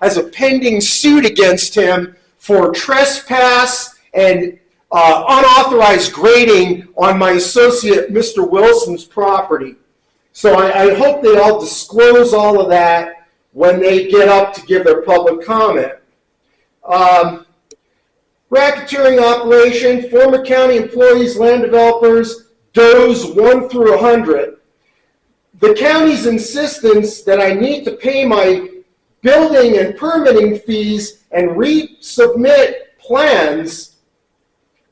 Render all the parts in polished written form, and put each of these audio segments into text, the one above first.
has a pending suit against him for trespass and unauthorized grading on my associate, Mr. Wilson's property. So I hope they all disclose all of that when they get up to give their public comment. Racketeering operation, former county employees, land developers, does 1 through 100. The county's insistence that I need to pay my building and permitting fees and resubmit plans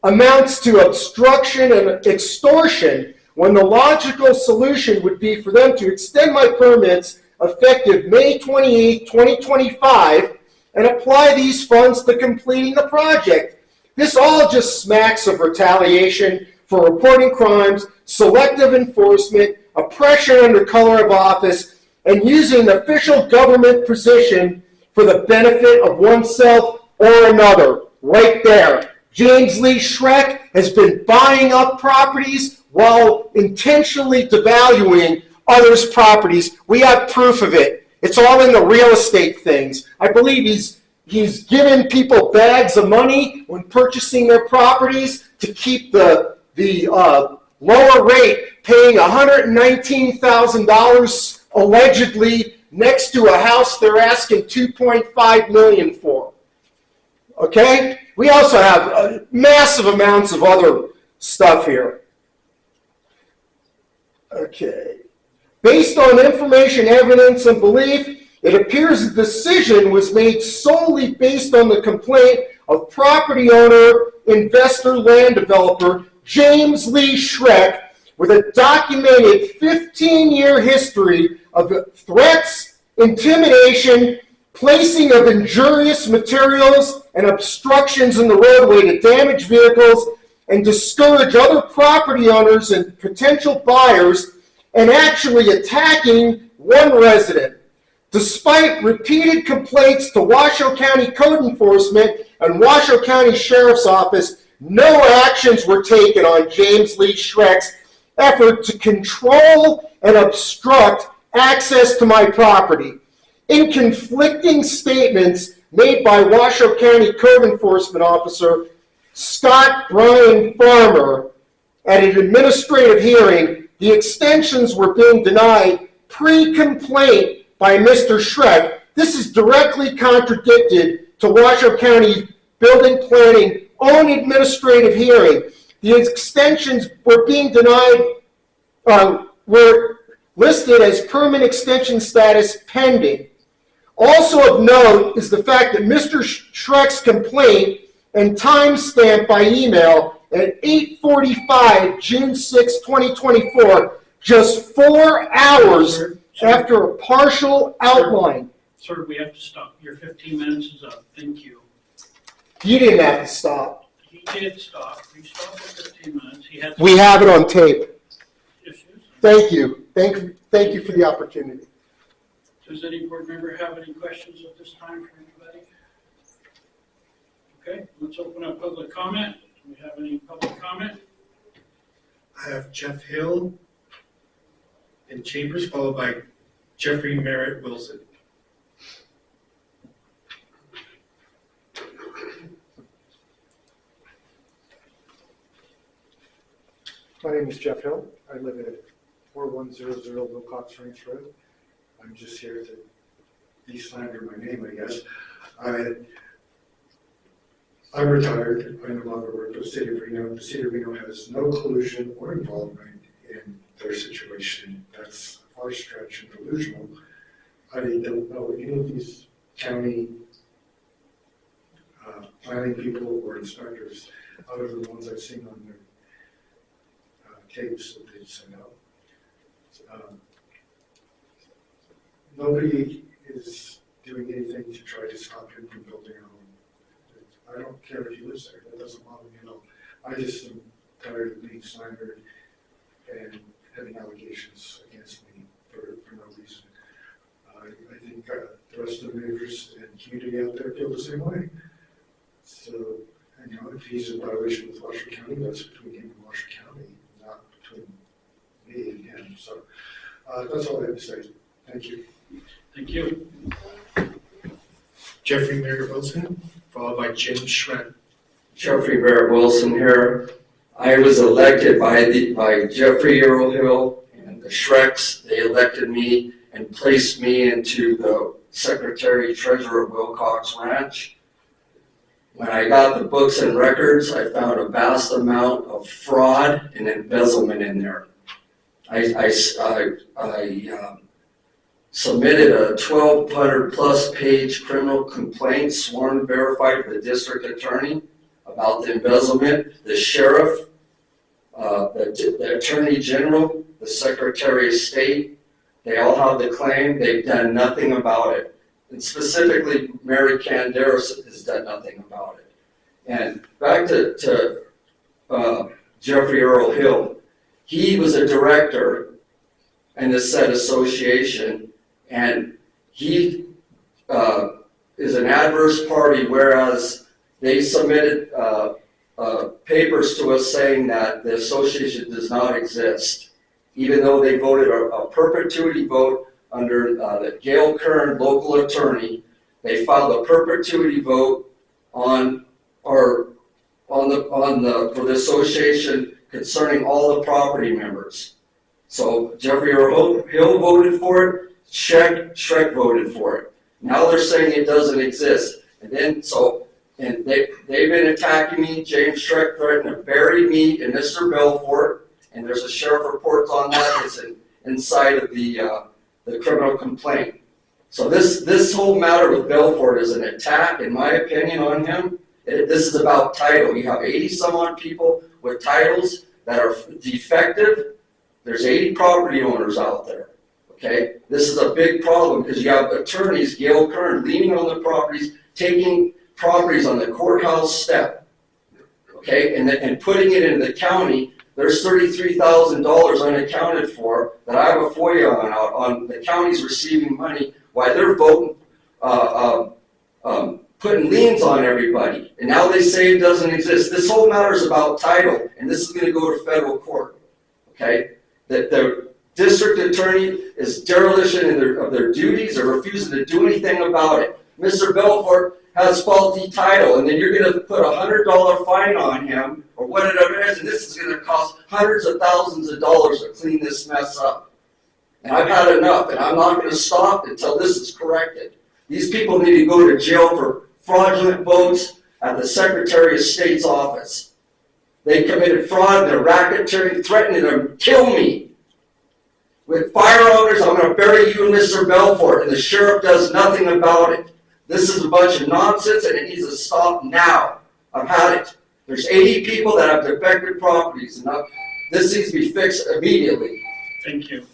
amounts to obstruction and extortion, when the logical solution would be for them to extend my permits effective May 28, 2025, and apply these funds to completing the project. This all just smacks of retaliation for reporting crimes, selective enforcement, oppression under color of office, and using an official government position for the benefit of oneself or another. Right there. James Lee Schreck has been buying up properties while intentionally devaluing others' properties. We have proof of it. It's all in the real estate things. I believe he's given people bags of money when purchasing their properties to keep the lower rate, paying $119,000 allegedly next to a house they're asking $2.5 million for. Okay? We also have massive amounts of other stuff here. Okay. Based on information, evidence, and belief, it appears the decision was made solely based on the complaint of property owner, investor, land developer, James Lee Schreck, with a documented 15-year history of threats, intimidation, placing of injurious materials and obstructions in the roadway to damage vehicles and discourage other property owners and potential buyers, and actually attacking one resident. Despite repeated complaints to Washoe County Code Enforcement and Washoe County Sheriff's Office, no actions were taken on James Lee Schreck's effort to control and obstruct access to my property. In conflicting statements made by Washoe County Code Enforcement Officer Scott Brian Farmer at an administrative hearing, the extensions were being denied pre-complaint by Mr. Schreck. This is directly contradicted to Washoe County Building Planning own administrative hearing. The extensions were being denied, were listed as permanent extension status pending. Also of note is the fact that Mr. Schreck's complaint and timestamp by email at 8:45, June 6, 2024, just 4 hours after a partial outline. Sir, we have to stop. Your 15 minutes is up. Thank you. You didn't have to stop. He did stop. We stopped at 15 minutes. He had. We have it on tape. Issues. Thank you. Thank you for the opportunity. Does any board member have any questions at this time for anybody? Okay, let's open up public comment. Do we have any public comment? I have Jeff Hill in Chambers, followed by Jeffrey Merritt Wilson. My name is Jeff Hill. I live at 4100 Wilcox Ranch Road. I'm just here to de-slander my name, I guess. I'm retired. I no longer work for the city of Reno. The city of Reno has no collusion or involvement in their situation. That's a far stretch and delusional. I don't know any of these county planning people or inspectors other than the ones I've seen on their tapes that they send out. Nobody is doing anything to try to stop him from building a home. I don't care if he lives there. That doesn't bother me at all. I just am tired of being slandered and having allegations against me for no reason. I think the rest of the neighbors and community out there feel the same way. So, and, if he's in violation with Washoe County, that's between him and Washoe County, not between me and him. So that's all I have to say. Thank you. Thank you. Jeffrey Merritt Wilson, followed by Jim Schreck. Jeffrey Barrett Wilson here. I was elected by Jeffrey Earl Hill and the Shreks. They elected me and placed me into the Secretary Treasurer of Wilcox Ranch. When I got the books and records, I found a vast amount of fraud and embezzlement in there. I submitted a 1,200 plus page criminal complaint, sworn verified to the district attorney about the embezzlement. The sheriff, the attorney general, the secretary of state, they all have the claim. They've done nothing about it. And specifically, Mary Canderas has done nothing about it. And back to Jeffrey Earl Hill, he was a director in the said association, and he is an adverse party, whereas they submitted papers to us saying that the association does not exist, even though they voted a perpetuity vote under the Gail Kern local attorney. They filed a perpetuity vote for the association concerning all the property members. So Jeffrey Earl Hill voted for it, Shrek voted for it. Now they're saying it doesn't exist. And they've been attacking me. James Shrek threatened to bury me and Mr. Belfort, and there's a sheriff report on that. It's inside of the criminal complaint. So this whole matter with Belfort is an attack, in my opinion, on him. This is about title. You have 80 some odd people with titles that are defective. There's 80 property owners out there. Okay, this is a big problem because you have attorneys, Gail Kern, leaning on the properties, taking properties on the courthouse step, okay, and putting it into the county. There's $33,000 unaccounted for that I have a FOIA on the county's receiving money while they're voting, putting liens on everybody. And now they say it doesn't exist. This whole matter is about title, and this is going to go to federal court, okay? That the district attorney is dereliction of their duties or refusing to do anything about it. Mr. Belfort has faulty title, and then you're going to put a $100 fine on him or whatever it is, and this is going to cost hundreds of thousands of dollars to clean this mess up. And I've had enough, and I'm not going to stop until this is corrected. These people need to go to jail for fraudulent votes at the Secretary of State's office. They committed fraud, they're racketeering, threatening to kill me. With fire owners, I'm going to bury you, Mr. Belfort, and the sheriff does nothing about it. This is a bunch of nonsense, and it needs to stop now. I've had it. There's 80 people that have defective properties, and this needs to be fixed immediately. Thank you.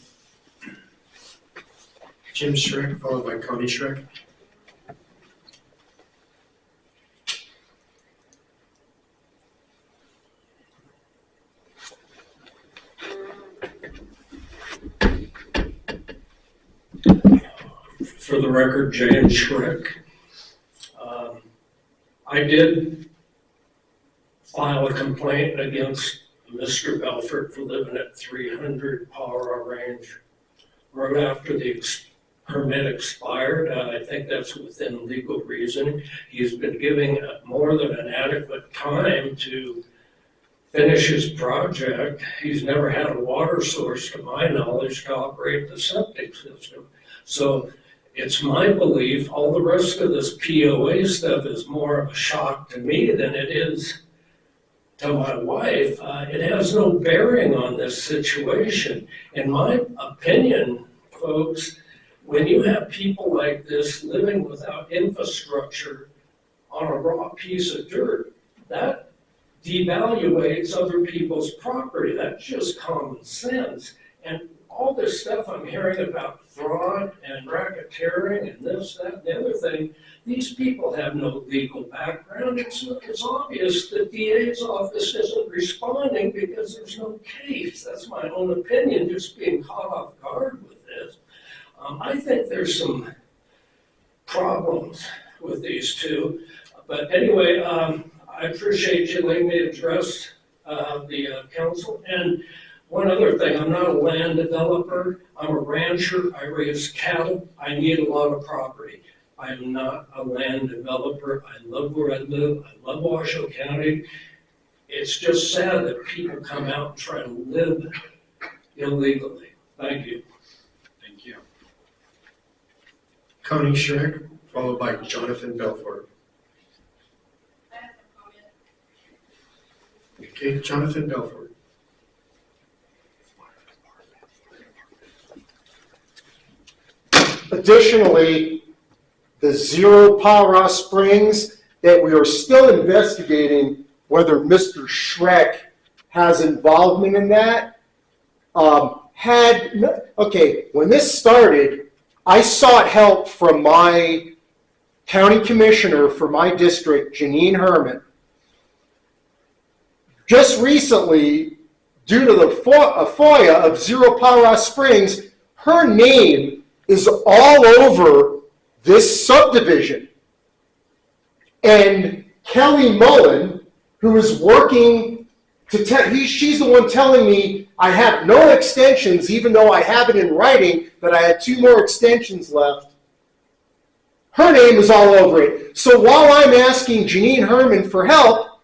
Jim Schreck, followed by Cody Schreck. For the record, James Schreck. I did file a complaint against Mr. Belfort for living at 300 Power Range Road after the permit expired. I think that's within legal reason. He's been giving more than an adequate time to finish his project. He's never had a water source, to my knowledge, to operate the septic system. So it's my belief all the rest of this POA stuff is more of a shock to me than it is to my wife. It has no bearing on this situation. In my opinion, folks, when you have people like this living without infrastructure on a raw piece of dirt, that devaluates other people's property. That's just common sense. And all this stuff I'm hearing about fraud and racketeering and this, that, and the other thing, these people have no legal background. It's obvious the DA's office isn't responding because there's no case. That's my own opinion, just being caught off guard with this. I think there's some problems with these two. But anyway, I appreciate you letting me address the council. And one other thing, I'm not a land developer. I'm a rancher. I raise cattle. I need a lot of property. I am not a land developer. I love where I live. I love Washoe County. It's just sad that people come out and try to live illegally. Thank you. Thank you. Connie Schreck, followed by Jonathan Belfort. Okay, Jonathan Belfort. Additionally, the Zero Para Springs that we are still investigating whether Mr. Schreck has involvement in that, when this started, I sought help from my county commissioner for my district, Janine Herman. Just recently, due to the FOIA of Zero Para Springs, her name is all over this subdivision. And Kelly Mullen, who is working she's the one telling me I have no extensions, even though I have it in writing that I had 2 more extensions left. Her name is all over it. So while I'm asking Janine Herman for help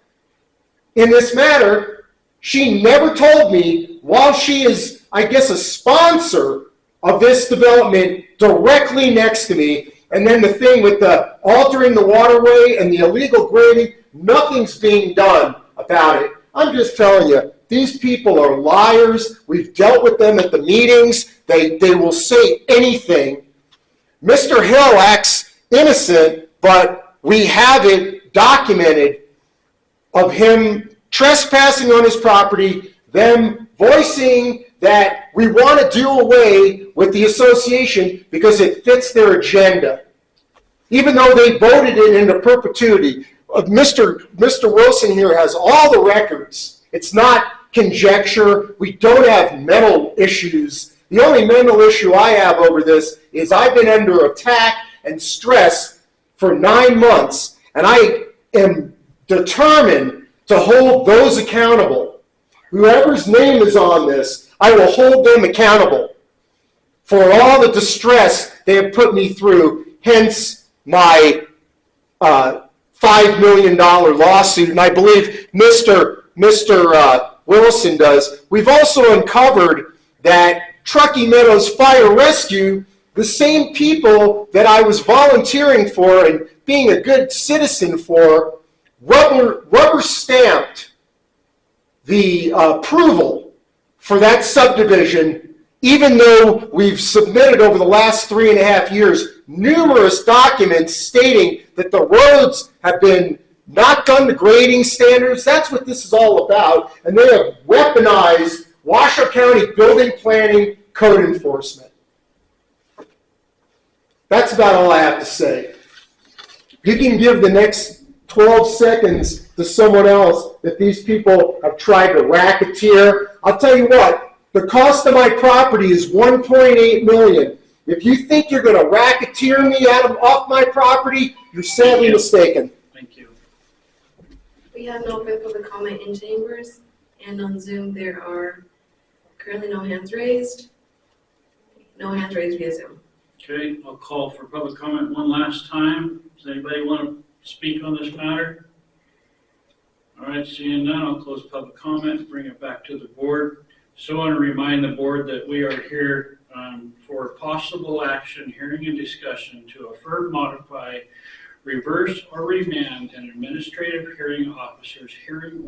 in this matter, she never told me, while she is, I guess, a sponsor of this development directly next to me, and then the thing with the altering the waterway and the illegal grading, nothing's being done about it. I'm just telling you, these people are liars. We've dealt with them at the meetings. They will say anything. Mr. Hill acts innocent, but we have it documented of him trespassing on his property, them voicing that we want to do away with the association because it fits their agenda, even though they voted it into perpetuity. Mr. Wilson here has all the records. It's not conjecture. We don't have mental issues. The only mental issue I have over this is I've been under attack and stress for 9 months, and I am determined to hold those accountable. Whoever's name is on this, I will hold them accountable for all the distress they have put me through, hence my $5 million lawsuit, and I believe Mr. Wilson does. We've also uncovered that Truckee Meadows Fire Rescue, the same people that I was volunteering for and being a good citizen for, rubber stamped the approval for that subdivision, even though we've submitted over the last 3.5 years numerous documents stating that the roads have been not done to grading standards. That's what this is all about. And they have weaponized Washoe County building planning code enforcement. That's about all I have to say. You can give the next 12 seconds to someone else that these people have tried to racketeer. I'll tell you what, the cost of my property is $1.8 million. If you think you're going to racketeer me off my property, you're sadly mistaken. Thank you. We have no public comment in chambers, and on Zoom there are currently no hands raised. No hands raised via Zoom. Okay, I'll call for public comment one last time. Does anybody want to speak on this matter? All right, seeing none, I'll close public comment, bring it back to the board. So I want to remind the board that we are here for possible action, hearing and discussion to affirm, modify, reverse, or remand an administrative hearing officer's hearing